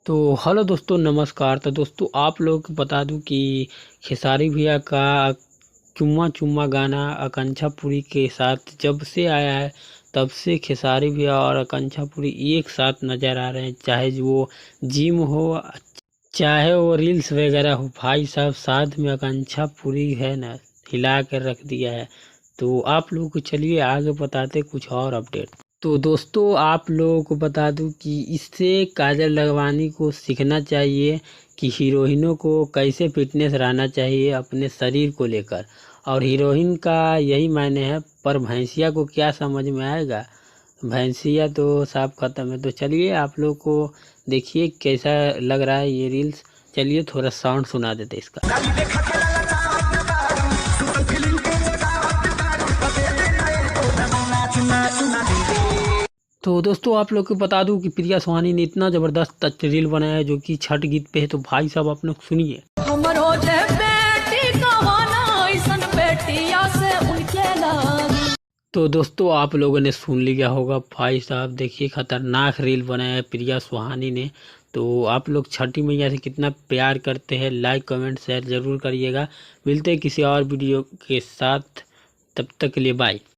तो हेलो दोस्तों, नमस्कार। तो दोस्तों आप लोग को बता दूं कि खेसारी भैया का चुम्मा चुम्मा गाना आकांक्षा पुरी के साथ जब से आया है तब से खेसारी भैया और आकांक्षा पुरी एक साथ नज़र आ रहे हैं। चाहे वो जिम हो, चाहे वो रील्स वगैरह हो, भाई साहब साथ में आकांक्षा पुरी है ना, हिला कर रख दिया है। तो आप लोगों को चलिए आगे बताते कुछ और अपडेट। तो दोस्तों आप लोगों को बता दूं कि इससे काजल लखवानी को सीखना चाहिए कि हीरोइनों को कैसे फिटनेस रहना चाहिए अपने शरीर को लेकर, और हीरोइन का यही मायने है। पर भैंसिया को क्या समझ में आएगा, भैंसिया तो साफ खत्म है। तो चलिए आप लोग को देखिए कैसा लग रहा है ये रील्स। चलिए थोड़ा साउंड सुना देते इसका। तो दोस्तों आप लोग को बता दूं कि प्रिया सुहानी ने इतना ज़बरदस्त रील बनाया है जो कि छठ गीत पे है। तो भाई साहब आप लोग सुनिए। तो दोस्तों आप लोगों ने सुन लिया होगा, भाई साहब देखिए खतरनाक रील बनाया है प्रिया सुहानी ने। तो आप लोग छठी मैया से कितना प्यार करते हैं, लाइक कमेंट शेयर ज़रूर करिएगा। मिलते हैं किसी और वीडियो के साथ, तब तक के लिए बाय।